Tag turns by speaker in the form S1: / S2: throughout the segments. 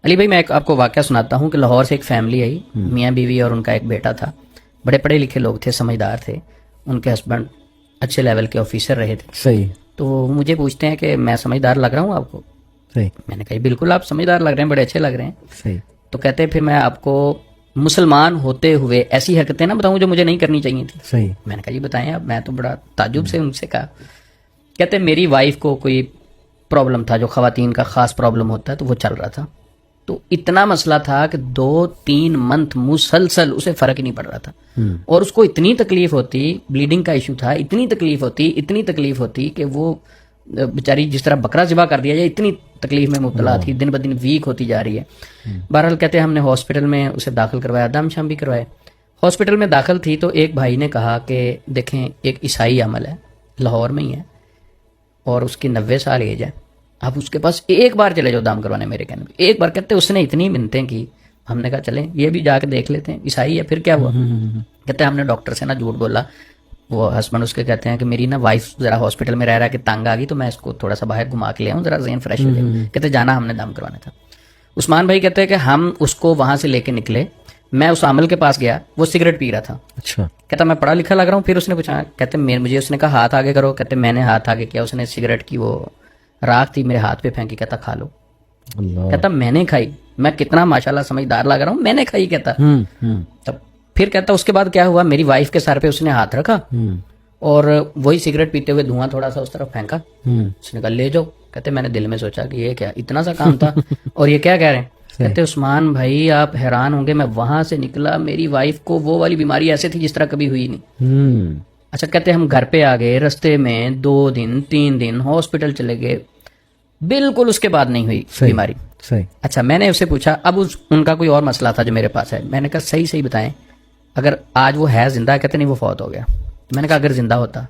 S1: علی بھائی میں آپ کو واقعہ سناتا ہوں کہ لاہور سے ایک فیملی آئی، میاں بیوی اور ان کا ایک بیٹا تھا، بڑے پڑھے لکھے لوگ تھے، سمجھدار تھے، ان کے ہسبینڈ اچھے لیول کے آفیسر رہے تھے.
S2: صحیح.
S1: تو مجھے پوچھتے ہیں کہ میں سمجھدار لگ رہا ہوں آپ کو؟
S2: صحیح.
S1: میں نے کہا بالکل آپ سمجھدار لگ رہے ہیں، بڑے اچھے لگ رہے ہیں.
S2: صحیح.
S1: تو کہتے ہیں پھر میں آپ کو مسلمان ہوتے ہوئے ایسی حرکتیں نہ بتاؤں جو مجھے نہیں کرنی چاہیے تھی.
S2: صحیح.
S1: میں نے کہا یہ بتائیں آپ. میں تو بڑا تعجب سے ان سے کہا. کہتے ہیں میری وائف کو کوئی پرابلم تھا جو خواتین کا خاص پرابلم ہوتا ہے، تو وہ چل رہا تھا. تو اتنا مسئلہ تھا کہ 2-3 منتھ مسلسل اسے فرق ہی نہیں پڑ رہا تھا، اور اس کو اتنی تکلیف ہوتی، بلیڈنگ کا ایشو تھا، اتنی تکلیف ہوتی کہ وہ بیچاری جس طرح بکرا ذبح کر دیا جائے اتنی تکلیف میں مبتلا تھی، دن بدن ویک ہوتی جا رہی ہے. بہرحال کہتے ہیں ہم نے ہاسپٹل میں اسے داخل کروایا، دم شام بھی کروائے. ہاسپٹل میں داخل تھی تو ایک بھائی نے کہا کہ دیکھیں ایک عیسائی عمل ہے، لاہور میں ہی ہے، اور اس کی 90 سال ایج ہے، آپ اس کے پاس ایک بار چلے جاؤ دام کروانے. میرے کہنے پہ ایک بار. کہتے اس نے اتنی منتیں کی، ہم نے کہا چلیں یہ بھی جا کے دیکھ لیتے ہیں، عیسائی ہے پھر کیا ہوا. کہتے ہیں ہم نے ڈاکٹر سے نا جھوٹ بولا. وہ ہسبینڈ اس کے کہتے ہیں کہ میری نا وائف ذرا ہاسپٹل میں رہ رہا کہ تنگ آ گئی، تو میں اس کو تھوڑا سا باہر گھما کے لے آؤں، ذرا ذہن فریش ہو جائے. کہتے جانا ہم نے دم کروانا تھا. عثمان بھائی کہتے ہیں کہ ہم اس کو وہاں سے لے کے نکلے، میں اس عامل کے پاس گیا، وہ سگریٹ پی رہا تھا.
S2: اچھا.
S1: کہتا میں پڑھا لکھا لگ رہا ہوں. پھر اس نے پوچھا، کہتے مجھے اس نے کہا ہاتھ آگے کرو. کہتے میں نے ہاتھ آگے کیا، اس نے سگریٹ کی وہ راکھ تھی میرے ہاتھ پہ پھینکی. کہتا کھا لو. کہتا میں نے کھائی. میں کتنا ماشاءاللہ سمجھدار لگ رہا ہوں، میں نے کھائی. کہتا تب پھر کہتا اس کے بعد کیا ہوا، میری وائف کے سر پہ اس نے ہاتھ رکھا اور وہی سگریٹ پیتے ہوئے دھواں تھوڑا سا اس طرف پھینکا. اس نے کہا لے جاؤ. کہتے میں نے دل میں سوچا کہ یہ کیا اتنا سا کام تھا اور یہ کیا کہہ رہے ہیں. کہتے عثمان بھائی آپ حیران ہوں گے، میں وہاں سے نکلا، میری وائف کو وہ والی بیماری ایسے تھی جس طرح کبھی ہوئی نہیں. اچھا کہتے ہم گھر پہ آ گئے، رستے میں 2 دن 3 دن ہاسپٹل چلے گئے، بالکل اس کے بعد نہیں ہوئی بیماری.
S2: صحیح.
S1: اچھا میں نے اس سے پوچھا، اب ان کا کوئی اور مسئلہ تھا جو میرے پاس ہے. میں نے کہا صحیح بتائیں اگر آج وہ ہے زندہ. کہتے نہیں وہ فوت ہو گیا. میں نے کہا اگر زندہ ہوتا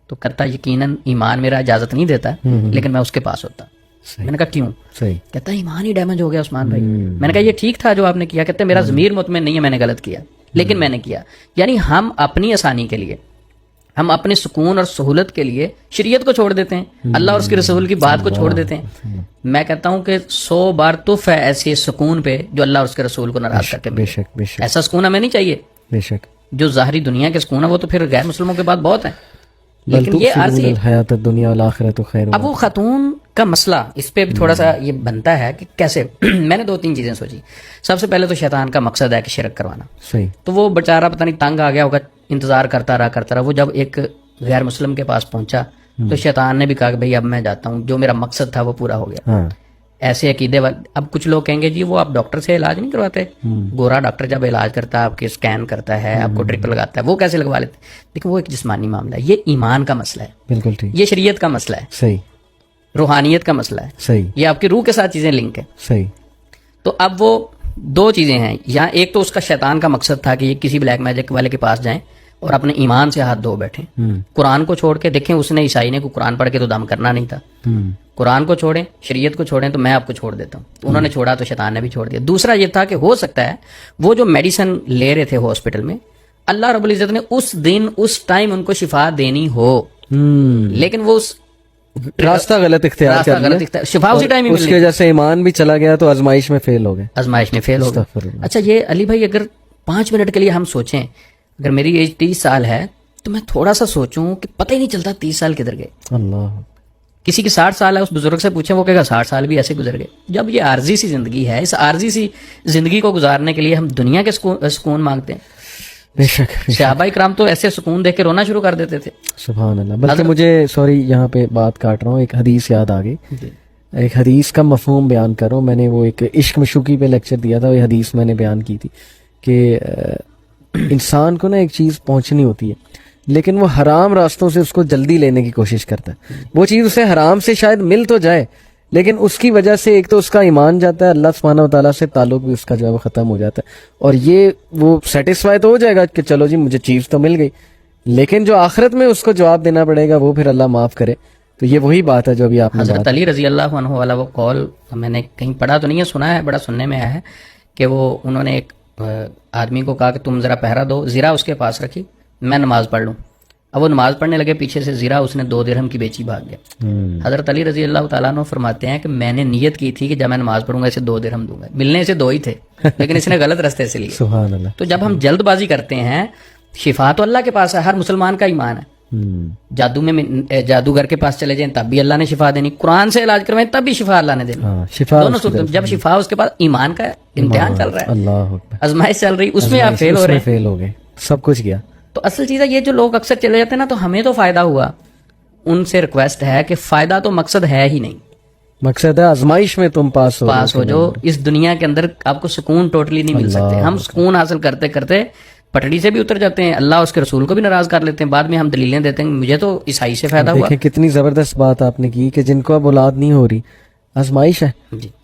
S1: تو کہتا یقیناً ایمان میرا اجازت نہیں دیتا لیکن میں اس کے پاس ہوتا. میں نے کہا کیوں؟
S2: صحیح.
S1: کہتا ایمان ہی ڈیمیج ہو گیا عثمان بھائی. میں نے کہا یہ ٹھیک تھا جو آپ نے کیا. کہتے میرا ضمیر مطمئن نہیں ہے، میں نے غلط کیا لیکن میں نے کیا. یعنی ہم اپنی آسانی کے لیے، ہم اپنے سکون اور سہولت کے لیے شریعت کو چھوڑ دیتے ہیں، اللہ اور اس کے رسول کی بات کو چھوڑ دیتے ہیں. میں کہتا ہوں کہ 100 بار تف ہے ایسے سکون پہ جو اللہ اور اس کے رسول کو ناراض کر کے ملے. ایسا سکون ہمیں نہیں چاہیے.
S2: بے شک.
S1: جو ظاہری دنیا کے سکون ہے وہ تو پھر غیر مسلموں کے بعد بہت ہیں، لیکن یہ عارضی
S2: حیات الدنیا والآخرۃ خیر.
S1: اب وہ خاتون کا مسئلہ اس پہ بھی تھوڑا سا یہ بنتا ہے کہ کیسے. میں نے 2-3 چیزیں سوچی. سب سے پہلے تو شیطان کا مقصد ہے کہ شرک کروانا.
S2: صحیح.
S1: تو وہ بیچارہ پتہ نہیں تنگ آ گیا ہوگا، انتظار کرتا رہا. وہ جب ایک غیر مسلم کے پاس پہنچا تو شیطان نے بھی کہا کہ بھئی اب میں جاتا ہوں، جو میرا مقصد تھا وہ پورا ہو گیا. ایسے عقیدے والے. اب کچھ لوگ کہیں گے جی وہ آپ ڈاکٹر سے علاج نہیں کرواتے، گورا ڈاکٹر جب علاج کرتا ہے آپ کے اسکین کرتا ہے، آپ کو ڈرپ لگاتا ہے، وہ کیسے لگوا لیتے؟ دیکھیں وہ ایک جسمانی معاملہ ہے، یہ ایمان کا مسئلہ ہے. بالکل ٹھیک. یہ شریعت کا مسئلہ ہے. صحیح. روحانیت کا مسئلہ ہے. صحیح. یہ آپ کی روح کے ساتھ چیزیں لنک ہیں. صحیح. تو اب وہ 2 چیزیں ہیں یہاں. ایک تو اس کا شیطان کا مقصد تھا کہ یہ کسی بلیک میجک والے کے پاس جائیں اور اپنے ایمان سے ہاتھ دھو بیٹھیں. قرآن کو چھوڑ کے دیکھیں، اس نے عیسائی نے کو قرآن پڑھ کے تو دم کرنا نہیں تھا. قرآن کو چھوڑیں، شریعت کو چھوڑیں تو میں آپ کو چھوڑ دیتا ہوں. انہوں نے چھوڑا تو شیطان نے بھی چھوڑ دیا. دوسرا یہ تھا کہ ہو سکتا ہے وہ جو میڈیسن لے رہے تھے ہاسپٹل میں، اللہ رب العزت نے اس دن اس ٹائم ان کو شفا دینی ہو، لیکن وہ
S2: راستہ غلط اختیار کر لیا،
S1: شفا اسی ٹائم ہی
S2: اس کی وجہ سے ایمان بھی چلا گیا تو آزمائش میں فیل ہو گئے.
S1: اچھا یہ علی بھائی اگر 5 منٹ کے لیے ہم سوچیں، اگر میری ایج 30 سال ہے تو میں تھوڑا سا سوچوں کہ پتہ ہی نہیں چلتا 30 سال کدھر گئے. اللہ. کسی کی 60 سال ہے، اس بزرگ سے پوچھیں وہ کہے گا 60 سال بھی ایسے گزر گئے. جب یہ عارضی سی زندگی ہے، اس عارضی سی زندگی کو گزارنے کے لیے ہم دنیا کے سکون مانگتے ہیں.
S2: بے شک.
S1: صحابہ کرام تو ایسے سکون دیکھ کے رونا شروع کر دیتے تھے.
S2: سبحان اللہ. بلکہ مجھے سوری یہاں پہ بات کاٹ رہا ہوں، ایک حدیث یاد آ گئی. ایک حدیث کا مفہوم بیان کر رہا ہوں. میں نے وہ ایک عشق مشوقی پہ لیکچر دیا تھا، وہ حدیث میں نے بیان کی تھی کہ انسان کو نا ایک چیز پہنچنی ہوتی ہے لیکن وہ حرام راستوں سے اس کو جلدی لینے کی کوشش کرتا ہے. وہ چیز اسے حرام سے شاید مل تو جائے لیکن اس کی وجہ سے ایک تو اس کا ایمان جاتا ہے، اللہ سبحانہ و تعالیٰ سے تعلق بھی اس کا جو ہے وہ ختم ہو جاتا ہے. اور یہ وہ سیٹسفائی تو ہو جائے گا کہ چلو جی مجھے چیز تو مل گئی، لیکن جو آخرت میں اس کو جواب دینا پڑے گا وہ پھر اللہ معاف کرے. تو یہ وہی بات ہے جو ابھی آپ نے
S1: حضرت علی رضی اللہ عنہ والا وہ قول میں نے کہیں پڑھا تو نہیں ہے، سنا ہے، بڑا سننے میں آیا ہے کہ وہ انہوں نے ایک آدمی کو کہا کہ تم ذرا پہرا دو، زرا اس کے پاس رکھی، میں نماز پڑھ لوں. اب وہ نماز پڑھنے لگے, پیچھے سے زیرہ اس نے 2 درہم کی بیچی, بھاگ گیا. حضرت علی رضی اللہ تعالیٰ عنہ فرماتے ہیں کہ میں نے نیت کی تھی کہ جب میں نماز پڑھوں گا اسے 2 درہم دوں گا, ملنے سے 2 ہی تھے لیکن اس نے غلط راستے سے لیے.
S2: سبحان اللہ.
S1: تو جب ہم جلد بازی کرتے ہیں, شفا تو اللہ کے پاس ہے, ہر مسلمان کا ایمان ہے. جادو میں جادوگر کے پاس چلے جائیں تب بھی اللہ نے شفا دینی, قرآن سے علاج کروائیں تب بھی شفا اللہ نے دینی.
S2: شفا
S1: دونوں صورتوں جب شفا اس کے بعد ایمان کا امتحان چل رہا ہے,
S2: اللہ اکبر,
S1: آزمائش چل رہی, اس میں آپ فیل ہو رہے ہیں,
S2: فیل ہو گئے, سب کچھ گیا.
S1: تو اصل چیز ہے یہ جو لوگ اکثر چلے جاتے ہیں نا, تو ہمیں تو فائدہ ہوا, ان سے ریکویسٹ ہے کہ فائدہ تو مقصد ہے ہی نہیں,
S2: مقصد ہے آزمائش میں تم پاس
S1: ہو جو اس دنیا کے اندر آپ کو سکون ٹوٹلی نہیں مل سکتے. ہم سکون حاصل کرتے کرتے پٹڑی سے بھی اتر جاتے ہیں, اللہ اس کے رسول کو بھی ناراض کر لیتے ہیں, بعد میں ہم دلیلیں دیتے ہیں مجھے تو عیسائی سے فائدہ ہوا.
S2: دیکھیں کتنی زبردست بات آپ نے کی کہ جن کو اب اولاد نہیں ہو رہی, آزمائش ہے,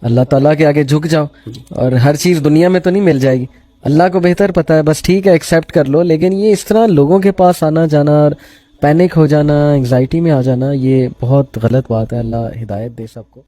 S2: اللہ تعالیٰ کے آگے جھک جاؤ, اور ہر چیز دنیا میں تو نہیں مل جائے گی, اللہ کو بہتر پتہ ہے, بس ٹھیک ہے ایکسیپٹ کر لو. لیکن یہ اس طرح لوگوں کے پاس آنا جانا اور پینک ہو جانا, انگزائٹی میں آ جانا, یہ بہت غلط بات ہے. اللہ ہدایت دے سب کو.